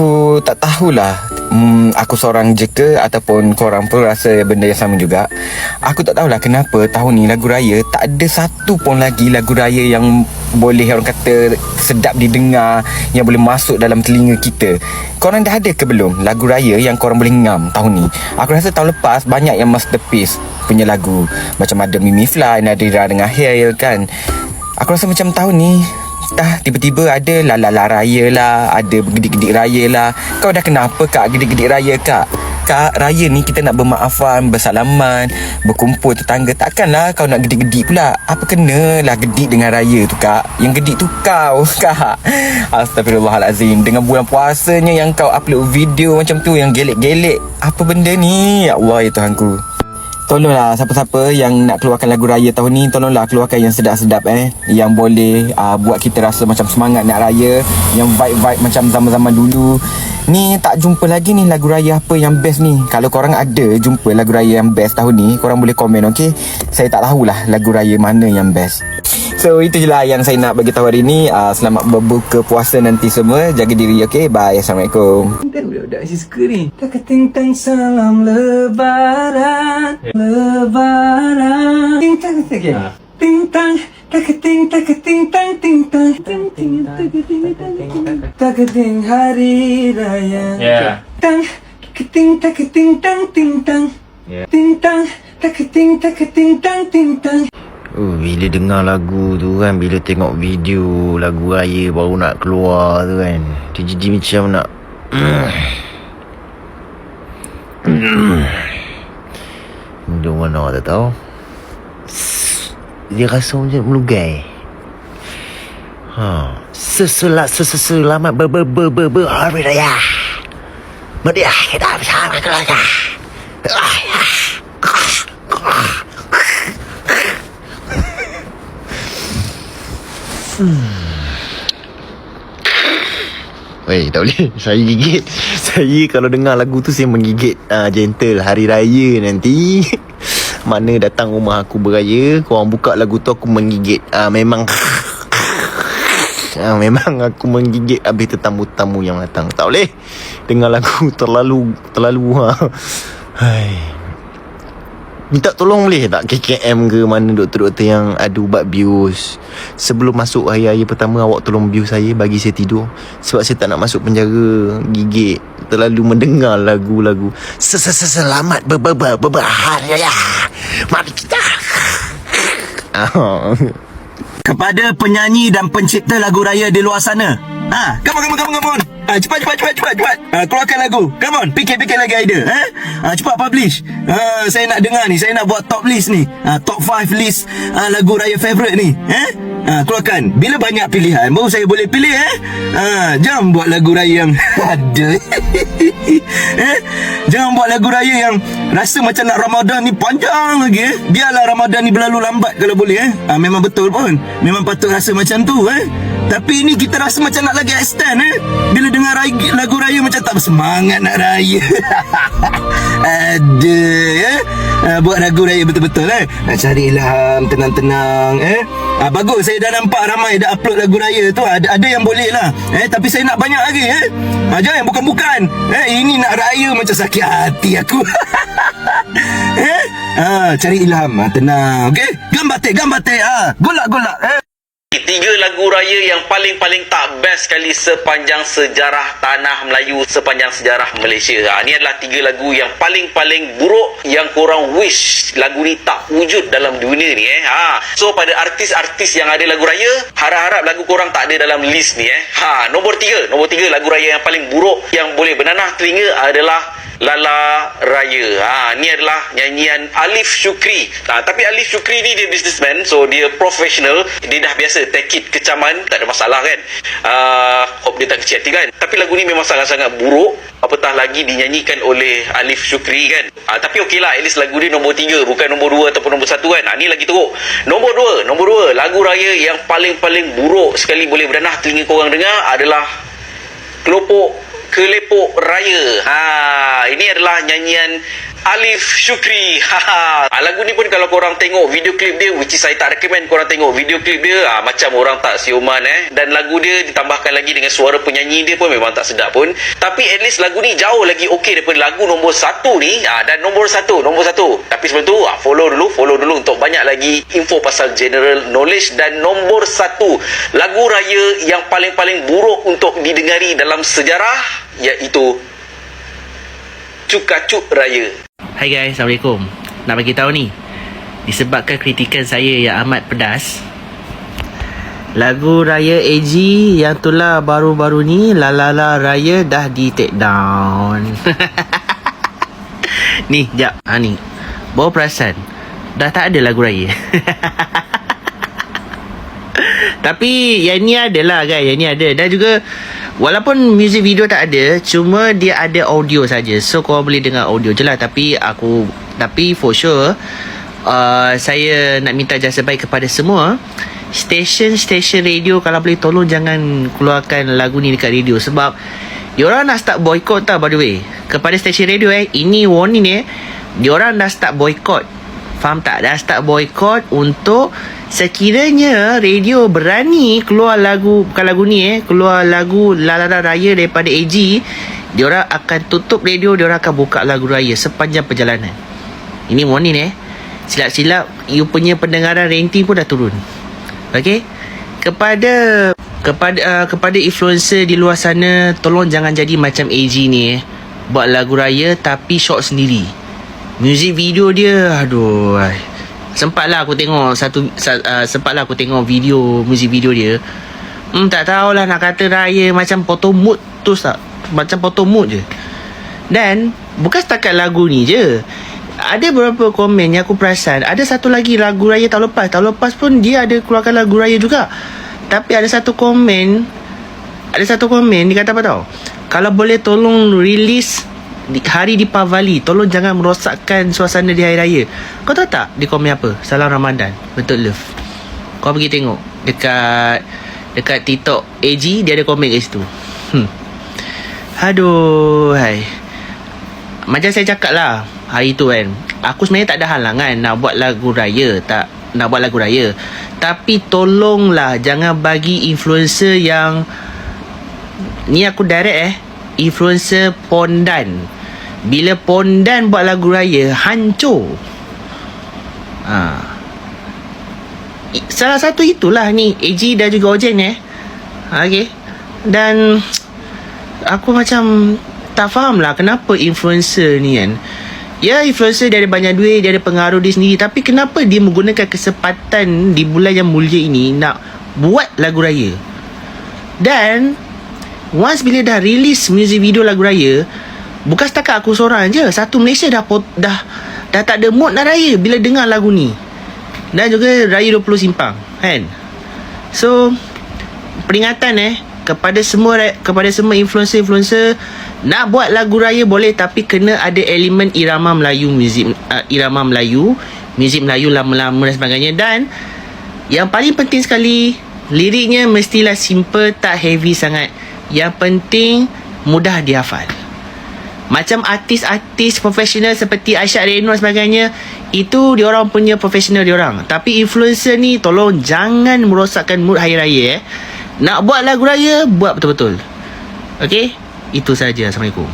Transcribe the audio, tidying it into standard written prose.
Aku tak tahulah aku seorang je ke ataupun korang pun rasa benda yang sama juga. Aku tak tahulah kenapa tahun ni lagu raya tak ada satu pun lagi lagu raya yang boleh orang kata sedap didengar, yang boleh masuk dalam telinga kita. Korang dah ada ke belum lagu raya yang korang boleh ngam tahun ni? Aku rasa tahun lepas banyak yang masterpiece punya lagu, macam ada Mimi Fly, Nadira dengan Hail kan. Aku rasa macam tahun ni dah tiba-tiba ada la raya lah, ada gedik-gedik raya lah. Kau dah kenapa kak gedik-gedik raya kak? Kak, raya ni kita nak bermaafan, bersalaman, berkumpul tetangga. Takkanlah kau nak gedik-gedik pula. Apa kena lah gedik dengan raya tu kak? Yang gedik tu kau kak. Astagfirullahalazim. Dengan bulan puasanya yang kau upload video macam tu, yang gelek-gelek. Apa benda ni? Ya Allah ya Tuhanku. Tolonglah siapa-siapa yang nak keluarkan lagu raya tahun ni, tolonglah keluarkan yang sedap-sedap yang boleh buat kita rasa macam semangat nak raya, yang vibe-vibe macam zaman-zaman dulu. Ni tak jumpa lagi ni lagu raya apa yang best ni. Kalau korang ada jumpa lagu raya yang best tahun ni, korang boleh komen, okey? Saya tak tahulah lagu raya mana yang best. So itu je lah yang saya nak bagi tahu hari ni. Selamat berbuka puasa nanti semua. Jaga diri, okey? Bye. Assalamualaikum. Budak-budak si suka ni. Tang salam lebaran. Lebaran. Ting tang okay. Ting tang takating tang ting tang ting ting takating hari raya. Yeah. Tang takating tang ting tang. Ting tang takating tang ting tang. Bila dengar lagu tu kan, bila tengok video lagu raya baru nak keluar tu kan, dia jadi macam nak macam mana tak tahu. Dia rasa macam melugai. Selamat hari raya. Meriah kita bersama keluarga. Weh, tak boleh. Saya gigit. Saya kalau dengar lagu tu saya menggigit. Gentle hari raya nanti. Mana datang rumah aku beraya, korang buka lagu tu aku menggigit. Memang memang aku menggigit habis tetamu-tetamu yang datang. Tak boleh dengar lagu terlalu Hai. Minta tolong boleh tak KKM ke mana doktor-doktor yang ada ubat bius. Sebelum masuk hari-hari pertama, awak tolong bius saya, bagi saya tidur. Sebab saya tak nak masuk penjara gigit terlalu mendengar lagu-lagu selamat berhari raya. Mari kita. Kepada penyanyi dan pencipta lagu raya di luar sana, come on. Cepat. Keluarkan lagu. Come on, fikir lagi idea. Cepat publish. Saya nak dengar ni. Saya nak buat top list ni. Top 5 list lagu raya favorite ni. Keluarkan. Bila banyak pilihan baru saya boleh pilih. Jangan buat lagu raya yang ada. Jangan buat lagu raya yang rasa macam nak Ramadan ni panjang lagi. Biarlah Ramadan ni berlalu lambat kalau boleh. Memang betul pun. Memang patut rasa macam tu. Tapi ini kita rasa macam nak lagi extend. Bila dengar lagu raya macam tak bersemangat nak raya. Ada buat lagu raya betul-betul. Nak cari ilham, tenang-tenang. Bagus, saya dah nampak ramai dah upload lagu raya tu. Ada yang boleh lah. Tapi saya nak banyak lagi. Jangan bukan-bukan. Ini nak raya macam sakit hati aku. Cari ilham, tenang. Okay, gambatek. Golak. 3 lagu raya yang paling tak best sekali sepanjang sejarah tanah Melayu, sepanjang sejarah Malaysia. Ni adalah 3 lagu yang paling buruk yang korang wish lagu ni tak wujud dalam dunia ni. So pada artis-artis yang ada lagu raya, harap-harap lagu korang tak ada dalam list ni. Nombor 3 lagu raya yang paling buruk yang boleh bernanah telinga adalah Lala Raya. Ni adalah nyanyian Alif Syukri. Tapi Alif Syukri ni dia businessman, so dia professional. Dia dah biasa take it kecaman, tak ada masalah kan. Hope dia tak kecil hati kan. Tapi lagu ni memang sangat-sangat buruk, apatah lagi dinyanyikan oleh Alif Syukri kan. Tapi okey lah, at least lagu ni nombor 3, bukan nombor 2 ataupun nombor 1 kan. Ni lagi teruk. Nombor 2 lagu raya yang paling buruk sekali boleh bernanah telinga korang dengar adalah Kelepok Raya. Ini adalah nyanyian Alif Syukri. Lagu ni pun kalau korang tengok video klip dia, which is saya tak recommend korang tengok video klip dia, macam orang tak siuman dan lagu dia ditambahkan lagi dengan suara penyanyi dia pun memang tak sedap pun. Tapi at least lagu ni jauh lagi okey daripada lagu nombor 1 ni. Dan nombor satu. Tapi sebelum tu follow dulu untuk banyak lagi info pasal general knowledge. Dan nombor 1 lagu raya yang paling-paling buruk untuk didengari dalam sejarah, iaitu Cukacuk Raya. Hai guys, Assalamualaikum. Nak bagi tahu ni, disebabkan kritikan saya yang amat pedas, lagu Raya AG yang tular baru-baru ni, La La La Raya, dah di take down. Ni, jap. Ni. Bawa perasan, dah tak ada lagu Raya. Tapi yang ni adalah guys, yang ni ada. Dan juga walaupun music video tak ada, cuma dia ada audio saja. So korang boleh dengar audio je lah. Tapi for sure saya nak minta jasa baik kepada semua stesen radio, kalau boleh tolong jangan keluarkan lagu ni dekat radio. Sebab diorang nak start boycott tau, by the way. Kepada stesen radio ini warning diorang dah start boycott. Faham tak? Dah start boycott untuk sekiranya radio berani keluar lagu, bukan lagu ni keluar lagu La La La Raya daripada AG, diorang akan tutup radio, diorang akan buka lagu Raya sepanjang perjalanan. Ini warning silap-silap you punya pendengaran rating pun dah turun. Okey, kepada influencer di luar sana, tolong jangan jadi macam AG ni buat lagu Raya tapi short sendiri. Music video dia, aduh, sempatlah aku tengok music video dia. Tak tahulah nak kata Raya macam photo mood tu tak, macam photo mood je. Dan bukan setakat lagu ni je, ada beberapa komen yang aku perasan. Ada satu lagi lagu Raya tahun lepas pun dia ada keluarkan lagu Raya juga. Tapi ada satu komen dia kata apa tau, kalau boleh tolong release hari Deepavali, tolong jangan merosakkan suasana di Hari Raya. Kau tahu tak di komen apa? Salam Ramadan bentuk love. Kau pergi tengok dekat TikTok AG, dia ada komen kat situ. Aduh, macam saya cakap lah hari tu kan, aku sebenarnya tak ada halangan nak buat lagu raya, tapi tolonglah jangan bagi influencer yang ni, aku direct influencer Pondan. Bila Pondan buat lagu raya, hancur. Salah satu itulah ni AG dan juga Ojen okay. Dan aku macam tak faham lah kenapa influencer ni kan, influencer dia ada banyak duit, dia ada pengaruh dia sendiri, tapi kenapa dia menggunakan kesempatan di bulan yang mulia ini nak buat lagu raya. Dan once bila dah release music video lagu raya, bukan setakat aku seorang je, satu Malaysia dah tak ada mood nak raya bila dengar lagu ni. Dan juga Raya 20 Simpang kan. So peringatan kepada semua influencer nak buat lagu raya boleh, tapi kena ada elemen irama Melayu, muzik Melayu lama-lama dan sebagainya. Dan yang paling penting sekali, liriknya mestilah simple, tak heavy sangat. Yang penting mudah dihafal. Macam artis-artis profesional seperti Aisyah Reno dan sebagainya, itu diorang punya profesional diorang. Tapi influencer ni tolong jangan merosakkan mood hari raya. Nak buat lagu raya, buat betul-betul. Okey? Itu saja. Assalamualaikum.